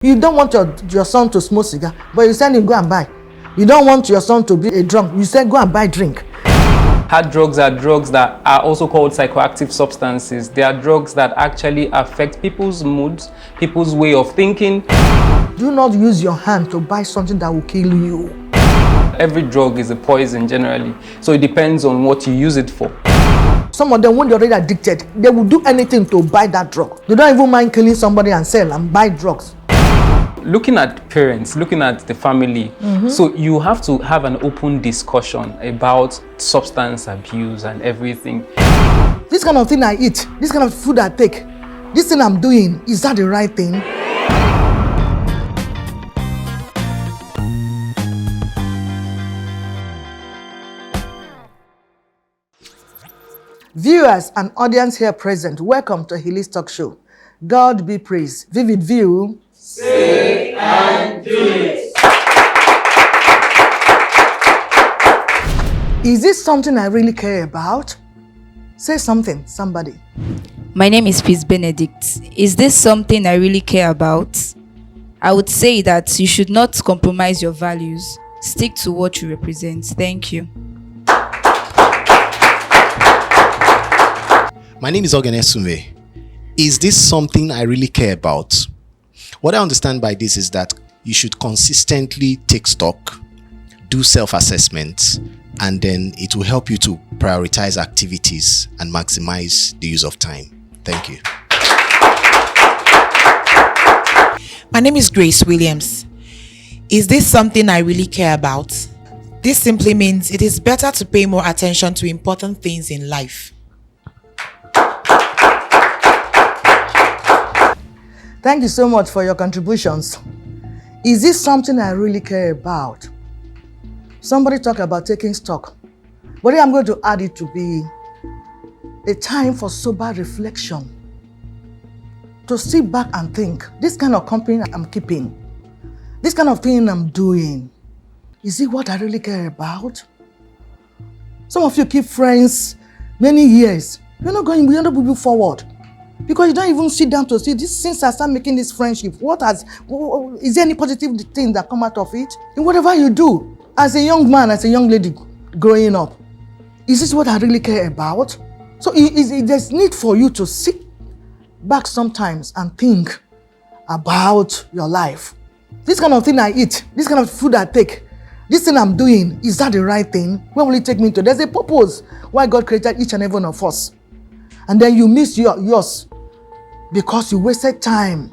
You don't want your son to smoke cigar, but you send him go and buy. You don't want your son to be a drunk, you say go and buy drink. Hard drugs are drugs that are also called psychoactive substances. They are drugs that actually affect people's moods, people's way of thinking. Do not use your hand to buy something that will kill you. Every drug is a poison generally, so it depends on what you use it for. Some of them, when they're already addicted, they will do anything to buy that drug. They don't even mind killing somebody and sell and buy drugs. Looking at parents, looking at the family, so you have to have an open discussion about substance abuse and everything. This kind of thing I eat, this kind of food I take, this thing I'm doing, is that the right thing? Viewers and audience here present, welcome to Hilly's Talk Show. God be praised. Vivid View. Say and do it. Is this something I really care about? Say something, somebody. My name is Peace Benedict. Is this something I really care about? I would say that you should not compromise your values. Stick to what you represent. Thank you. My name is Ogenesume. Is this something I really care about? What I understand by this is that you should consistently take stock, do self-assessment, and then it will help you to prioritize activities and maximize the use of time. Thank you. My name is Grace Williams. Is this something I really care about? This simply means it is better to pay more attention to important things in life. Thank you so much for your contributions. Is this something I really care about? Somebody talked about taking stock, but I'm going to add it to be a time for sober reflection. To sit back and think, this kind of company I'm keeping, this kind of thing I'm doing, is it what I really care about? Some of you keep friends many years. You're not moving forward. Because you don't even sit down to see this. Since I start making this friendship, is there any positive thing that come out of it? In whatever you do, as a young man, as a young lady growing up, is this what I really care about? So there's need for you to sit back sometimes and think about your life. This kind of thing I eat, this kind of food I take, this thing I'm doing, is that the right thing? Where will it take me to? There's a purpose why God created each and every one of us. And then you miss yours because you wasted time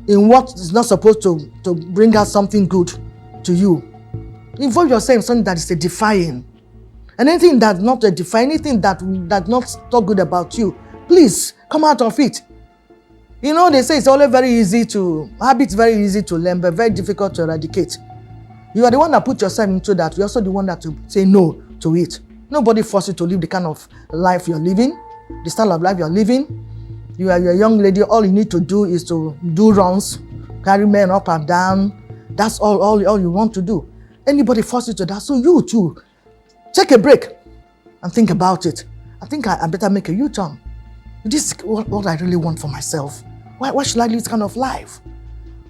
in what is not supposed to bring out something good to you. Involve yourself in something that is edifying. And anything that's not edifying, anything that not talk good about you, please come out of it. You know, they say it's always habits very easy to learn, but very difficult to eradicate. You are the one that put yourself into that. You're also the one that to say no to it. Nobody forces you to live the kind of life you're living, the style of life you're living. You are a young lady, all you need to do is to do runs, carry men up and down. That's all you want to do. Anybody forces you to that, so you too, take a break and think about it. I think I better make a U-turn. This is what I really want for myself. Why should I live this kind of life?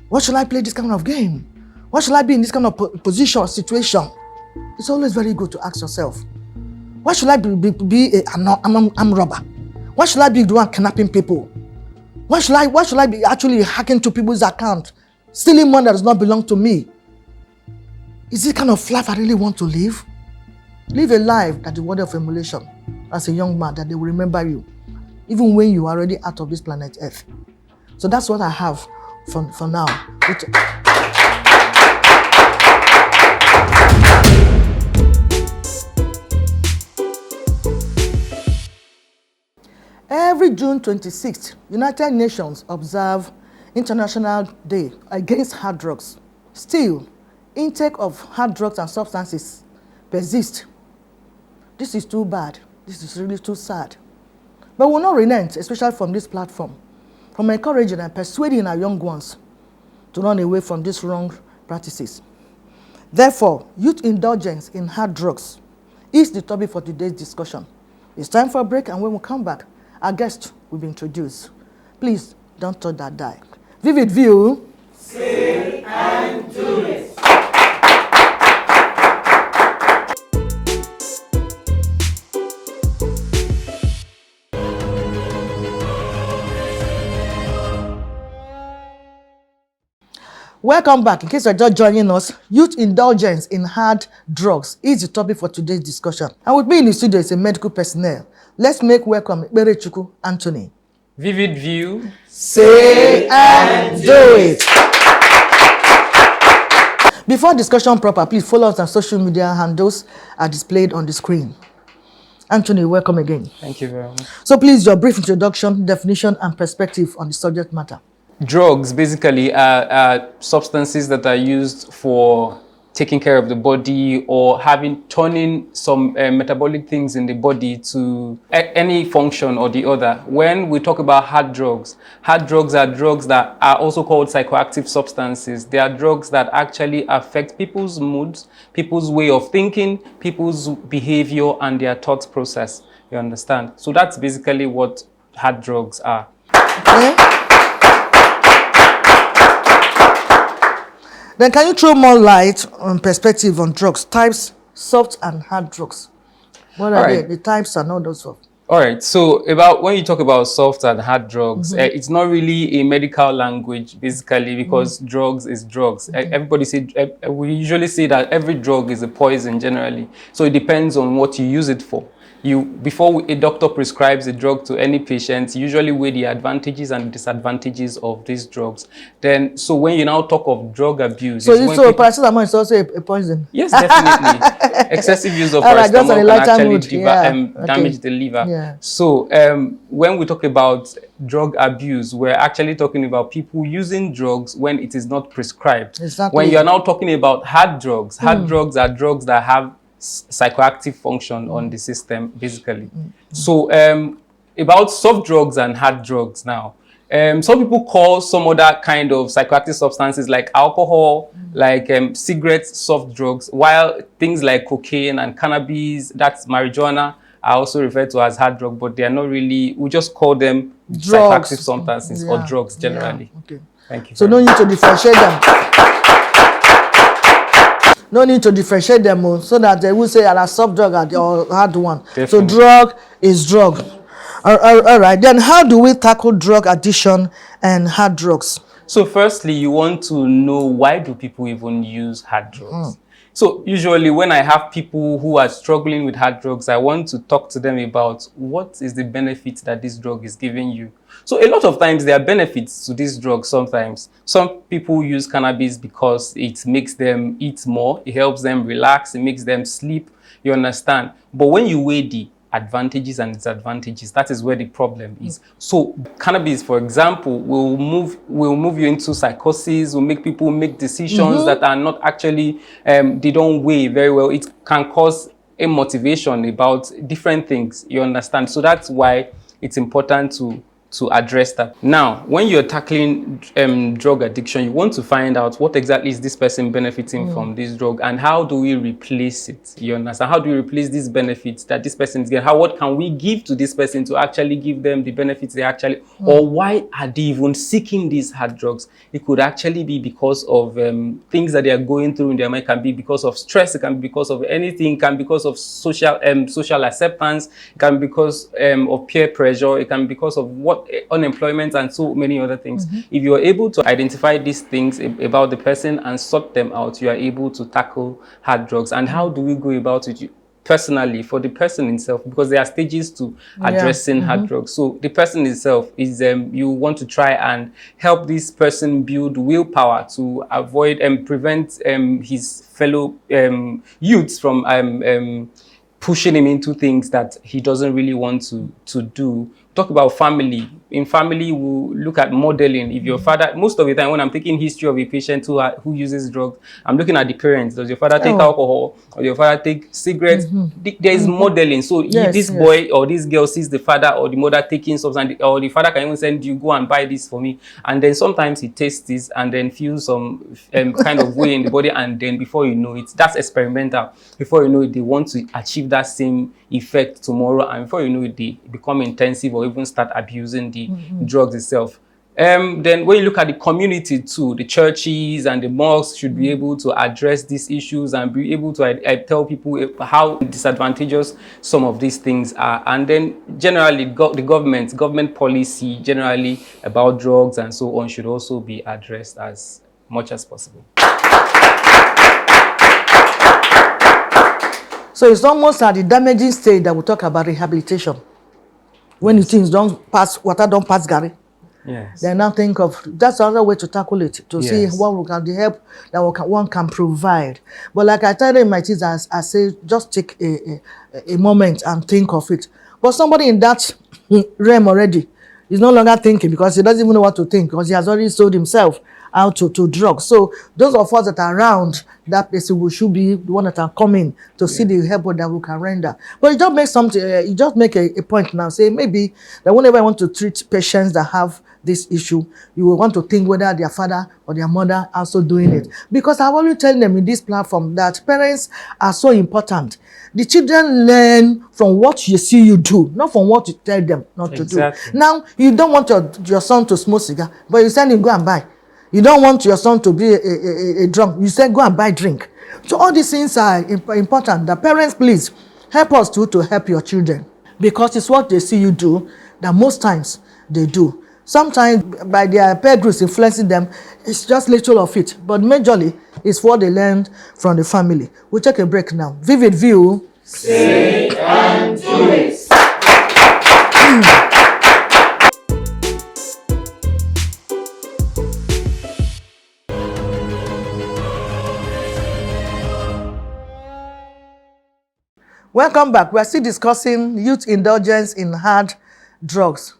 Why should I play this kind of game? Why should I be in this kind of position, situation? It's always very good to ask yourself, why should I be an robber? Why should I be the one kidnapping people? Why should I be actually hacking to people's account, stealing money that does not belong to me? Is this kind of life I really want to live? Live a life that is worthy of emulation as a young man, that they will remember you, even when you are already out of this planet Earth. So that's what I have for now. Every June 26th, United Nations observe International Day Against Hard Drugs. Still, intake of hard drugs and substances persist. This is too bad. This is really too sad. But we will not relent, especially from this platform, from encouraging and persuading our young ones to run away from these wrong practices. Therefore, youth indulgence in hard drugs is the topic for today's discussion. It's time for a break, and when we come back, our guest will be introduced. Please don't touch that dial. Vivid view. Say and do it. Welcome back. In case you're just joining us, youth indulgence in hard drugs is the topic for today's discussion. And with me in the studio is a medical personnel. Let's make welcome Berechukwu Anthony. Vivid view. Say and do it. Before discussion proper, please follow us on social media handles are displayed on the screen. Anthony, welcome again. Thank you very much. So please, your brief introduction, definition, and perspective on the subject matter. Drugs basically are substances that are used for taking care of the body or turning some metabolic things in the body to any function or the other. When we talk about hard drugs are drugs that are also called psychoactive substances. They are drugs that actually affect people's moods, people's way of thinking, people's behavior, and their thought process. You understand? So that's basically what hard drugs are. Okay. Then can you throw more light on perspective on drugs, types, soft and hard drugs? What are they? The types and all those stuff. All right. So when you talk about soft and hard drugs, it's not really a medical language, basically, because drugs is drugs. We usually say that every drug is a poison generally. So it depends on what you use it for. Before a doctor prescribes a drug to any patient, you usually weigh the advantages and disadvantages of these drugs. So when you now talk of drug abuse, so paracetamol is also a poison. Yes, definitely. Excessive use of paracetamol can actually damage the liver. Yeah. So when we talk about drug abuse, we're actually talking about people using drugs when it is not prescribed. Exactly. When you're now talking about hard drugs are drugs that have psychoactive function on the system, basically. So about soft drugs and hard drugs now, some people call some other kind of psychoactive substances like alcohol, like cigarettes, soft drugs, while things like cocaine and cannabis, that's marijuana, are also referred to as hard drugs, but they are not really, we just call them psychoactive substances or drugs generally. Yeah. Okay. Thank you. So no need to differentiate them. No need to differentiate them so that they will say a soft drug or hard one. Definitely. So drug is drug. All right. Then how do we tackle drug addiction and hard drugs? So firstly, you want to know, why do people even use hard drugs? So usually when I have people who are struggling with hard drugs, I want to talk to them about what is the benefit that this drug is giving you. So a lot of times there are benefits to this drug sometimes. Some people use cannabis because it makes them eat more, it helps them relax, it makes them sleep, you understand. But when you weigh the advantages and disadvantages, that is where the problem is. So cannabis, for example, will move you into psychosis, will make people make decisions that are not actually, they don't weigh very well. It can cause a motivation about different things, you understand. So that's why it's important to address that. Now, when you're tackling drug addiction, you want to find out what exactly is this person benefiting from this drug, and how do we replace it? You understand? How do we replace these benefits that this person is getting? What can we give to this person to actually give them the benefits they actually, or why are they even seeking these hard drugs? It could actually be because of things that they are going through in their mind. It can be because of stress. It can be because of anything. It can be because of social acceptance. It can be because of peer pressure. It can be because of unemployment and so many other things. If you are able to identify these things about the person and sort them out, you are able to tackle hard drugs. And how do we go about it? Personally, for the person himself, because there are stages to addressing hard drugs. So the person itself is, you want to try and help this person build willpower to avoid and prevent his fellow youths from pushing him into things that he doesn't really want to do. Talk about family. In family, we'll look at modeling. If your father, most of the time when I'm taking history of a patient who uses drugs, I'm looking at the parents. Does your father take alcohol, or your father take cigarettes? There is modeling. So if this boy or this girl sees the father or the mother taking substance, or the father can even send you, go and buy this for me. And then sometimes he tastes this and then feels some kind of way in the body, and then before you know it, that's experimental. Before you know it, they want to achieve that same effect tomorrow, and before you know it, they become intensive or even start abusing the drugs itself. Then when you look at the community too, the churches and the mosques should be able to address these issues and be able to tell people how disadvantageous some of these things are. And then generally the government policy generally about drugs and so on should also be addressed as much as possible. So it's almost at the damaging stage that we talk about rehabilitation. When the things don't pass, water don't pass Gary. Yes. Then now think of that's another way to tackle it, to see what we can, the help that one can provide. But like I tell them, my teachers, I say just take a moment and think of it. But somebody in that realm already is no longer thinking because he doesn't even know what to think because he has already sold himself out to drugs. So those of us that are around that place, we should be the one that are coming to see the help that we can render. But you just make something, you just make a point now, say maybe that whenever I want to treat patients that have this issue, you will want to think whether their father or their mother also doing it. Because I always tell them in this platform that parents are so important. The children learn from what you see you do, not from what you tell them not to do. Now, you don't want your son to smoke cigar, but you send him go and buy. You don't want your son to be a drunk. You say go and buy drink. So all these things are important. The parents, please help us to help your children, because it's what they see you do that most times they do. Sometimes by their peer groups influencing them, it's just little of it. But majorly, it's what they learned from the family. We'll take a break now. Vivid View. Say and do it. Welcome back. We are still discussing youth indulgence in hard drugs.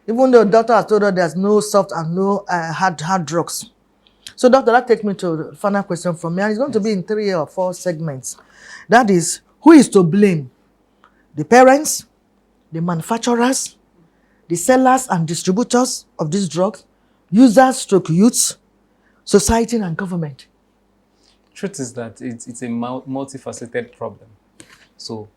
Even though the doctor has told us there's no soft and no hard drugs. So doctor, that takes me to the final question from me. And it's going to be in 3 or 4 segments. That is, who is to blame? The parents, the manufacturers, the sellers and distributors of these drugs, users stroke youths, society and government. Truth is that it's a multifaceted problem. So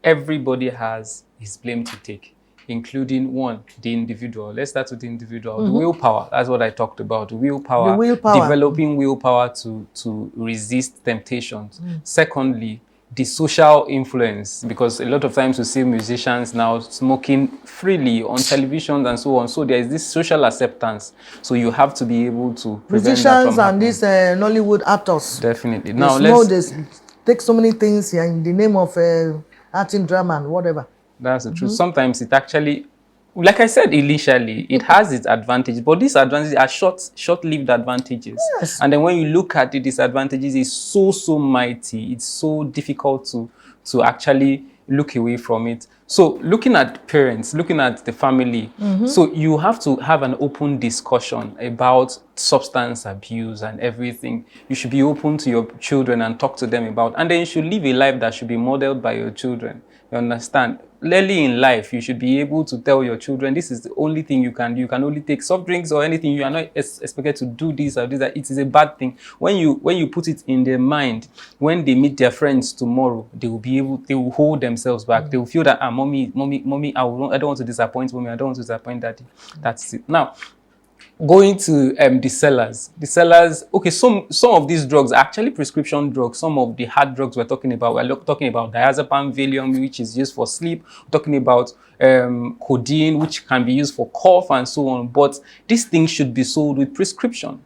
everybody has his blame to take, including one, the individual. Let's start with the individual. The willpower, that's what I talked about. The willpower. Developing willpower to resist temptations. Secondly, the social influence, because a lot of times we see musicians now smoking freely on television and so on. So there is this social acceptance. So you have to be able to prevent that from happening. Musicians and these Nollywood actors. Definitely. Now let's take so many things here in the name of acting, drama and whatever. That's the truth. Sometimes it actually, like I said initially, it has its advantages, but these advantages are short-lived advantages. Yes. And then when you look at the disadvantages, it's so mighty. It's so difficult to actually look away from it. So looking at parents, looking at the family, so you have to have an open discussion about substance abuse and everything. You should be open to your children and talk to them about, and then you should live a life that should be modeled by your children. You understand? Early in life, you should be able to tell your children, this is the only thing you can do. You can only take soft drinks or anything. You are not expected to do this or this. That it is a bad thing. When you put it in their mind, when they meet their friends tomorrow, they will hold themselves back. They will feel that, mommy, I don't want to disappoint mommy. I don't want to disappoint daddy. That's it. Now, going to the sellers, okay, some of these drugs are actually prescription drugs. Some of the hard drugs we're talking about diazepam, Valium, which is used for sleep. We're talking about codeine, which can be used for cough and so on. But these things should be sold with prescription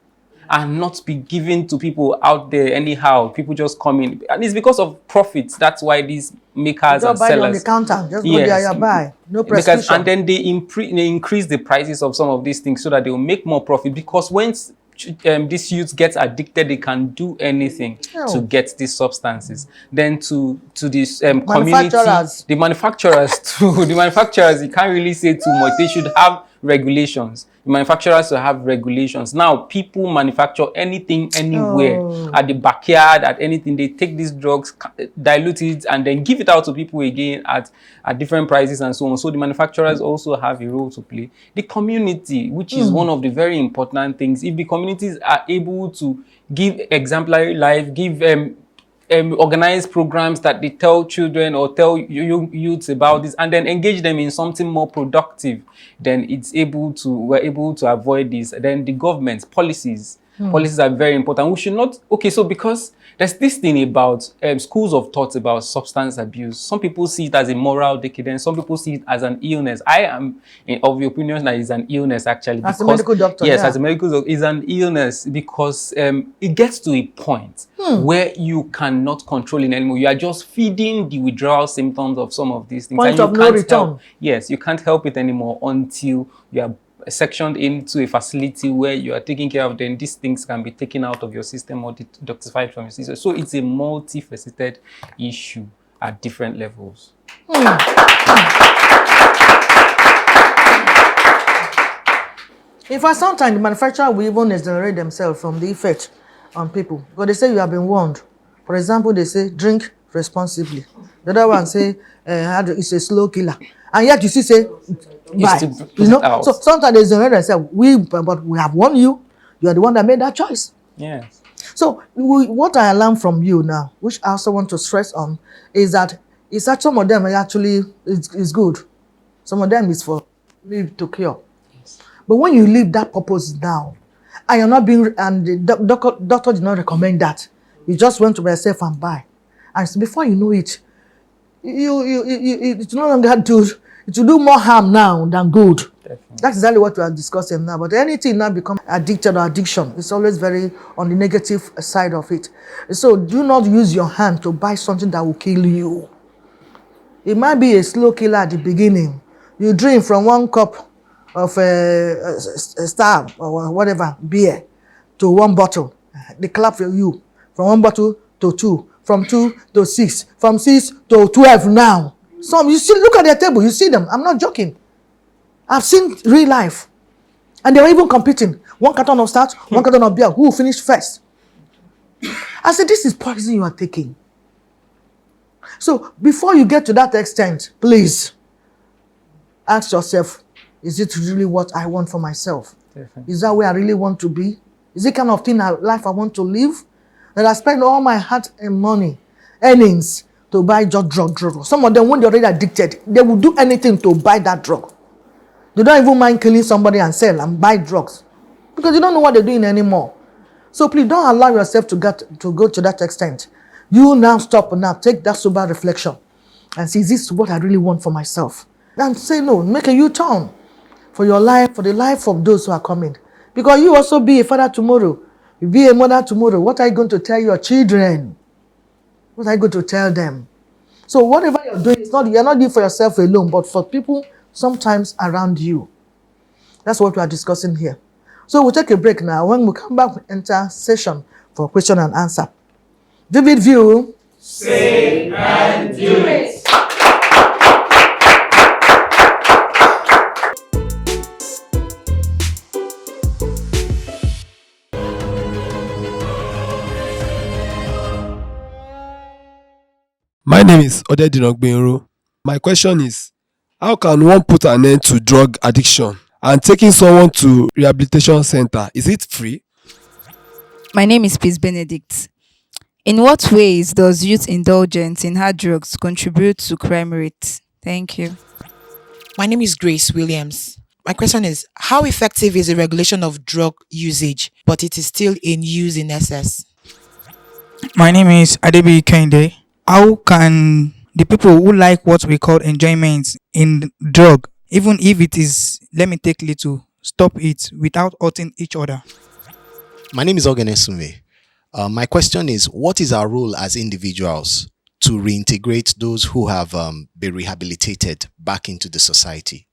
and not be given to people out there anyhow. People just come in, and it's because of profits. That's why these makers and sellers on the counter, just go there, you buy, no prescription. And then they increase the prices of some of these things so that they will make more profit. Because once these youths get addicted, they can do anything to get these substances. Then to this community, the manufacturers, you can't really say too much. They should have regulations. The manufacturers will have regulations. Now, people manufacture anything, anywhere, at the backyard, at anything. They take these drugs, dilute it, and then give it out to people again at different prices and so on. So the manufacturers also have a role to play. The community, which is one of the very important things. If the communities are able to give exemplary life, give organize programs that they tell children or tell youths about this, and then engage them in something more productive, then we're able to avoid this. Then the government policies are very important. We should not, okay, so because there's this thing about schools of thought about substance abuse. Some people see it as a moral decadence. Some people see it as an illness. I am of the opinion that it's an illness, actually. As a medical doctor, yes, yeah. as a medical doctor, it's an illness because it gets to a point where you cannot control it anymore. You are just feeding the withdrawal symptoms of some of these things. Point and you of no can't return. help. Yes, you can't help it anymore until you are sectioned into a facility where you are taking care of them. These things can be taken out of your system or detoxified from your system. So it's a multifaceted issue at different levels. In fact, sometimes the manufacturer will even exonerate themselves from the effect on people. Because they say you have been warned. For example, they say drink responsibly. The other one say it's a slow killer. And yet you see say buy. You know? So sometimes they exonerate themselves. But we have warned you. You are the one that made that choice. Yes. So what I learned from you now, which I also want to stress on, is that some of them actually is good. Some of them is for live to cure. Yes. But when you leave that purpose down, and you're not being, and the doctor did not recommend that, you just went to yourself and buy, and before you know it, it's no longer do. It will do more harm now than good. Definitely. That's exactly what we are discussing now. But anything now become addicted or addiction, it's always very on the negative side of it. So do not use your hand to buy something that will kill you. It might be a slow killer at the beginning. You drink from 1 cup of a Star or whatever beer to 1 bottle. They clap for you from 1 bottle to 2, from 2 to 6, from 6 to 12 now. Some, you see, look at their table, you see them. I'm not joking. I've seen real life. And they were even competing. 1 carton of Stout, 1 carton of beer. Who will finish first? I said, this is poison you are taking. So before you get to that extent, please ask yourself, is it really what I want for myself? Definitely. Is that where I really want to be? Is it kind of life I want to live? That I spend all my heart and money, earnings, to buy just drug. Some of them, when they're already addicted, they will do anything to buy that drug. They don't even mind killing somebody and sell and buy drugs because you don't know what they're doing anymore. So please don't allow yourself to go to that extent. You now stop now, take that sober reflection and see, is this what I really want for myself? And say no, make a U-turn for your life, for the life of those who are coming. Because you also be a father tomorrow, you be a mother tomorrow. What are you going to tell your children? What are you going to tell them? So whatever you're doing, you're not doing for yourself alone, but for people sometimes around you. That's what we are discussing here. So we'll take a break now. When we come back, we enter session for question and answer. Vivid View. Say and do it. My name is Odedinogbenro. My question is, how can one put an end to drug addiction? And taking someone to rehabilitation center, is it free? My name is Peace Benedict. In what ways does youth indulgence in hard drugs contribute to crime rate? Thank you. My name is Grace Williams. My question is, how effective is the regulation of drug usage, but it is still in use in excess? My name is Adebi Kende. How can the people who like what we call enjoyment in drug, even if it is, let me take little, stop it without hurting each other? My name is Ogenesume. My question is, what is our role as individuals to reintegrate those who have been rehabilitated back into the society?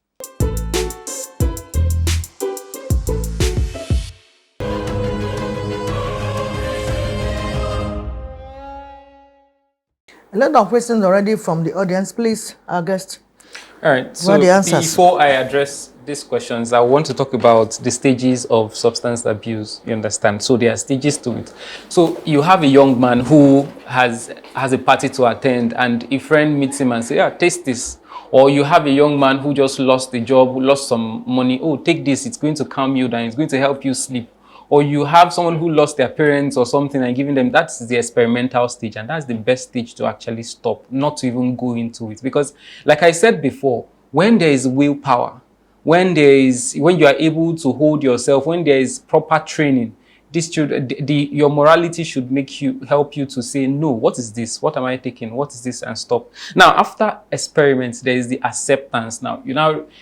A lot of questions already from the audience. Please, our guest. All right. So before I address these questions, I want to talk about the stages of substance abuse. You understand? So there are stages to it. So you have a young man who has a party to attend, and a friend meets him and says, "Yeah, taste this." Or you have a young man who just lost a job, who lost some money. "Oh, take this. It's going to calm you down. It's going to help you sleep." or you have someone who lost their parents or something and giving them, that's the experimental stage, and that's the best stage to actually stop, not to even go into it. Because like I said before, when there is willpower, when you are able to hold yourself, when there is proper training, your morality should help you to say, no, what is this? What am I taking? What is this? And stop. Now, after experiments, there is the acceptance. Now,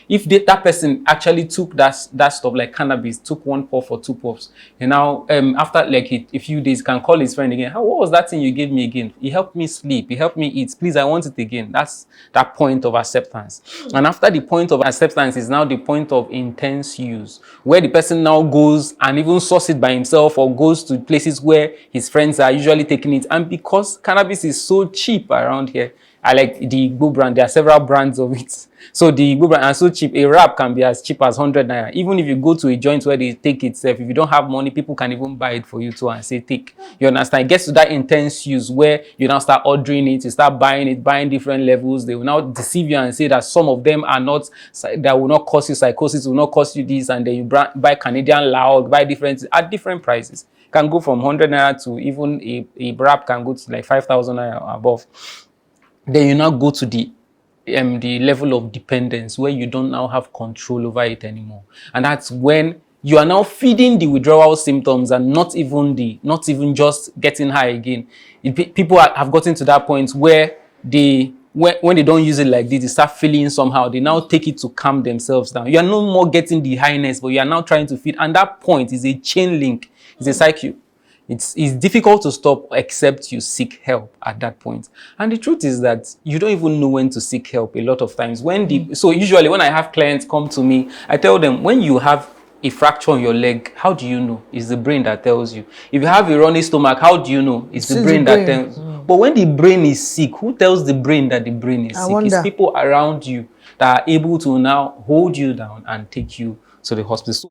if that person actually took that stuff like cannabis, took 1 puff or 2 puffs, after like a few days, can call his friend again. What was that thing you gave me again? It helped me sleep. It helped me eat. Please, I want it again. That's that point of acceptance. And after the point of acceptance is now the point of intense use, where the person now goes and even source it by himself, or goes to places where his friends are usually taking it. And because cannabis is so cheap around here, I like the Igbo brand. There are several brands of it. So the Igbo brand is so cheap. A wrap can be as cheap as 100 naira. Even if you go to a joint where they take itself, if you don't have money, people can even buy it for you too and say, take. You understand? It gets to that intense use where you now start ordering it, you start buying it, buying different levels. They will now deceive you and say that some of them are not, that will not cause you psychosis, will not cause you this, and then you buy Canadian loud, buy different, at different prices. Can go from 100 naira to even a wrap can go to like 5,000 naira above. Then you now go to the level of dependence where you don't now have control over it anymore. And that's when you are now feeding the withdrawal symptoms and not even just getting high again. People have gotten to that point where when they don't use it like this, they start feeling somehow. They now take it to calm themselves down. You are no more getting the highness, but you are now trying to feed. And that point is a chain link. It's a cycle. It's difficult to stop except you seek help at that point. And the truth is that you don't even know when to seek help a lot of times. So usually when I have clients come to me, I tell them, when you have a fracture on your leg, how do you know? It's the brain that tells you. If you have a runny stomach, how do you know? It's the brain that tells you. But when the brain is sick, who tells the brain that the brain is sick? It's people around you that are able to now hold you down and take you to the hospital.